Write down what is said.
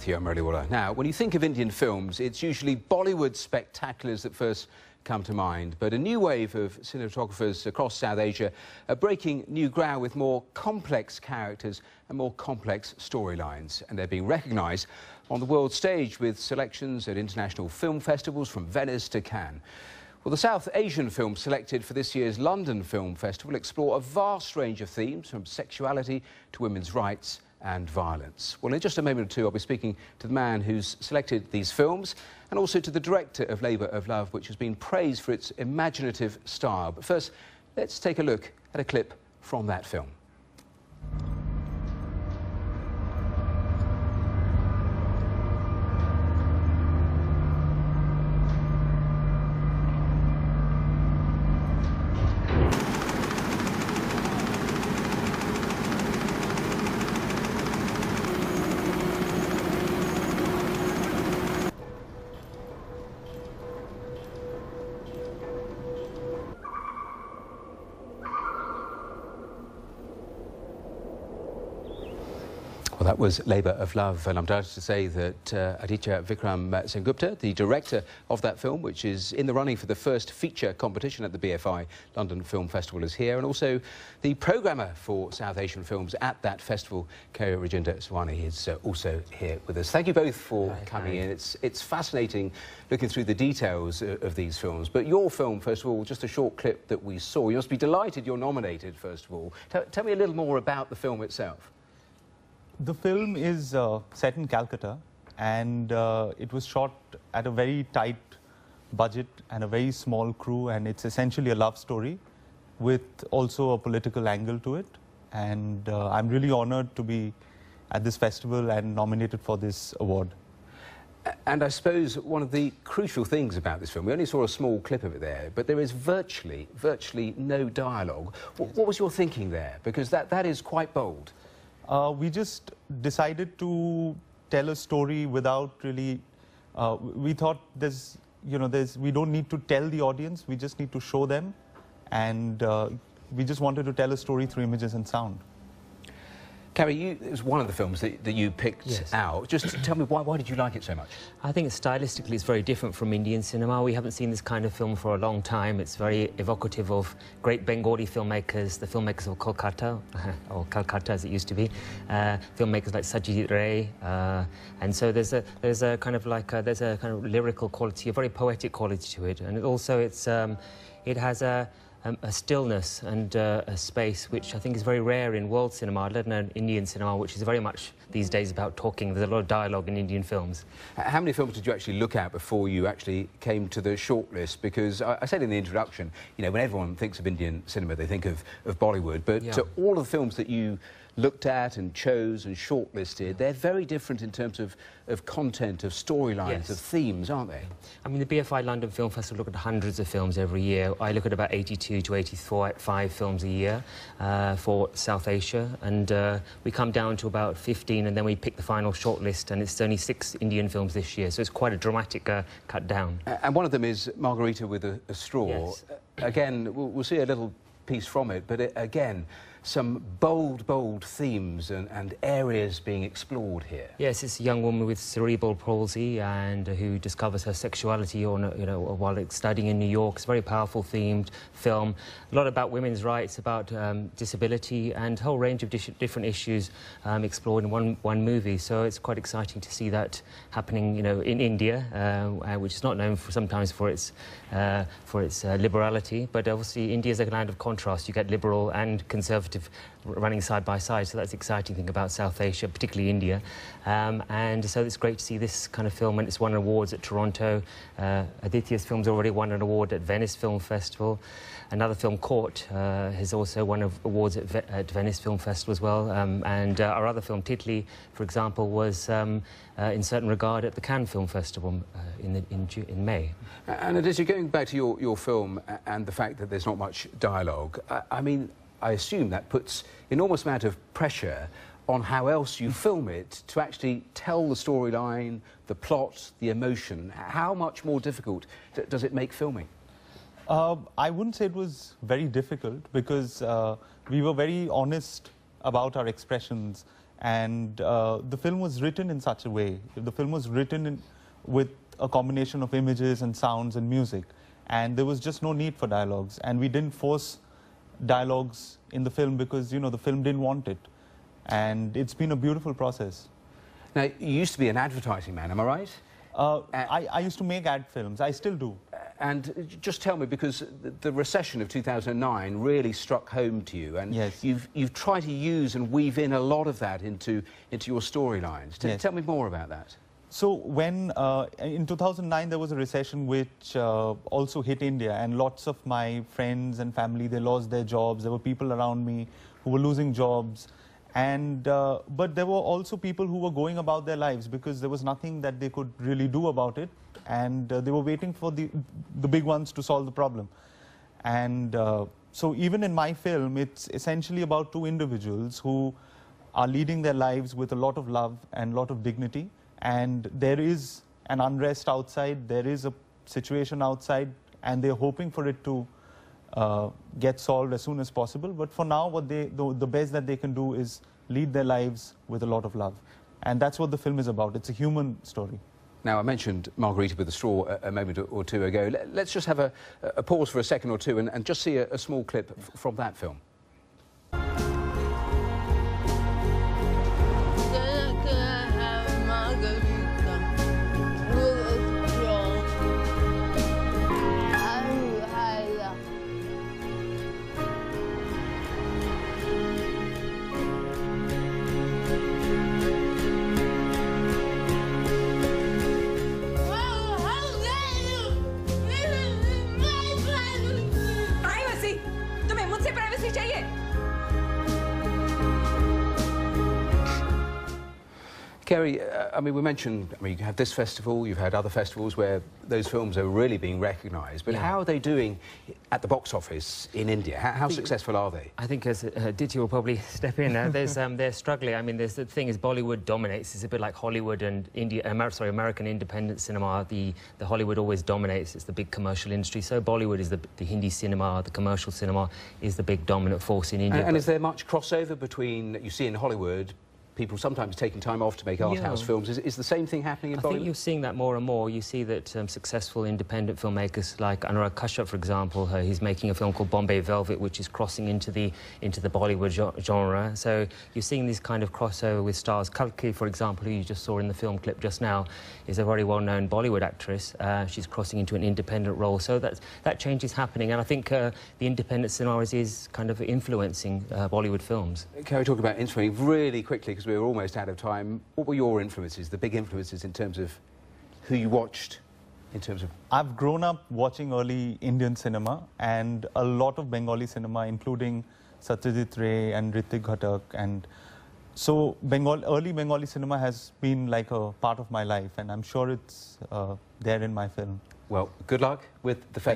Matthew Amraliwala. Now, when you think of Indian films, it's usually Bollywood spectaculars that first come to mind. But a new wave of cinematographers across South Asia are breaking new ground with more complex characters and more complex storylines. And they're being recognised on the world stage with selections at international film festivals from Venice to Cannes. Well, the South Asian films selected for this year's London Film Festival explore a vast range of themes, from sexuality to women's rights and violence. Well, in just a moment or two, I'll be speaking to the man who's selected these films and also to the director of Labour of Love, which has been praised for its imaginative style. But first, let's take a look at a clip from that film. Well, that was Labour of Love, and I'm delighted to say that Aditya Vikram Sengupta, the director of that film, which is in the running for the first feature competition at the BFI London Film Festival, is here, and also the programmer for South Asian films at that festival, Cary Sawhney, is also here with us. Thank you both for coming in. It's fascinating looking through the details of these films. But your film, first of all, just a short clip that we saw. You must be delighted you're nominated, first of all. Tell me a little more about the film itself. The film is set in Calcutta, and it was shot at a very tight budget and a very small crew, and it's essentially a love story with also a political angle to it. And I'm really honored to be at this festival and nominated for this award. And I suppose one of the crucial things about this film, we only saw a small clip of it there, but there is virtually no dialogue. What was your thinking there? Because that is quite bold. We just decided to tell a story without really, we thought we don't need to tell the audience, we just need to show them, and we just wanted to tell a story through images and sound. Cary, it was one of the films that you picked out. Just tell me, why did you like it so much? I think stylistically it's very different from Indian cinema. We haven't seen this kind of film for a long time. It's very evocative of great Bengali filmmakers, the filmmakers of Kolkata, or Calcutta as it used to be, filmmakers like Satyajit Ray, and so there's a kind of lyrical quality, a very poetic quality to it, and it has a stillness and a space which I think is very rare in world cinema, let alone Indian cinema, which is very much these days about talking. There's a lot of dialogue in Indian films. How many films did you actually look at before you actually came to the shortlist? Because I said in the introduction, you know, when everyone thinks of Indian cinema, they think of Bollywood, but all of the films that you looked at and chose and shortlisted, they're very different in terms of content, of storylines, of themes, aren't they? I mean, the BFI London Film Festival look at hundreds of films every year. I look at about 82 to 85 films a year for South Asia, and we come down to about 15, and then we pick the final shortlist, and it's only 6 Indian films this year, so it's quite a dramatic cut down. And one of them is Margarita with a Straw. Yes. Again, we'll see a little piece from it, but again, some bold themes and areas being explored here. Yes, it's a young woman with cerebral palsy and who discovers her sexuality while studying in New York. It's a very powerful themed film. A lot about women's rights, about disability, and a whole range of different issues explored in one movie. So it's quite exciting to see that happening, in India, which is not known sometimes for its liberality. But obviously, India is a land of contrast. You get liberal and conservative running side by side, so that's the exciting thing about South Asia, particularly India. And so it's great to see this kind of film, and it's won awards at Toronto. Aditya's film's already won an award at Venice Film Festival. Another film, Court, has also won awards at Venice Film Festival as well. And our other film, Titli, for example, was in certain regard at the Cannes Film Festival in May. And Aditya, going back to your film and the fact that there's not much dialogue, I mean, I assume that puts enormous amount of pressure on how else you film it to actually tell the storyline, the plot, the emotion. How much more difficult does it make filming? I wouldn't say it was very difficult, because we were very honest about our expressions And the film was written in such a way. The film was written with a combination of images and sounds and music. And there was just no need for dialogues. And we didn't force dialogues in the film because, you know, the film didn't want it. And it's been a beautiful process. Now, you used to be an advertising man, am I right? I used to make ad films. I still do. And just tell me, because the recession of 2009 really struck home to you, and yes. you've tried to use and weave in a lot of that into your storylines. Yes. Tell me more about that. So when, in 2009, there was a recession which also hit India, and lots of my friends and family, they lost their jobs. There were people around me who were losing jobs. And, but there were also people who were going about their lives because there was nothing that they could really do about it. And they were waiting for the big ones to solve the problem. And so even in my film, it's essentially about two individuals who are leading their lives with a lot of love and a lot of dignity. And there is an unrest outside, there is a situation outside, and they're hoping for it to get solved as soon as possible. But for now, what the best that they can do is lead their lives with a lot of love. And that's what the film is about. It's a human story. Now, I mentioned Margarita with a Straw a moment or two ago. Let's just have a pause for a second or two and just see a small clip from that film. Cary, I mean, we mentioned, you have this festival, you've had other festivals where those films are really being recognised, but how are they doing at the box office in India? How successful are they? I think, as Aditya will probably step in there, they're struggling. I mean, the thing is, Bollywood dominates. It's a bit like Hollywood and American independent cinema. The Hollywood always dominates. It's the big commercial industry. So Bollywood is the Hindi cinema, the commercial cinema is the big dominant force in India. And is there much crossover between, you see in Hollywood, people sometimes taking time off to make art house films. Is the same thing happening in Bollywood? I think you're seeing that more and more. You see that successful independent filmmakers like Anurag Kashyap, for example, he's making a film called Bombay Velvet, which is crossing into the Bollywood genre. So you're seeing this kind of crossover with stars. Kalki, for example, who you just saw in the film clip just now, is a very well-known Bollywood actress. She's crossing into an independent role. So that change is happening, and I think the independent cinema is kind of influencing Bollywood films. Cary, talking about influencing really quickly, because we're almost out of time. What were your influences, the big influences in terms of who you watched, in terms of... I've grown up watching early Indian cinema and a lot of Bengali cinema, including Satyajit Ray and Hrithik Ghatak. And so early Bengali cinema has been like a part of my life, and I'm sure it's there in my film. Well, good luck with the festival.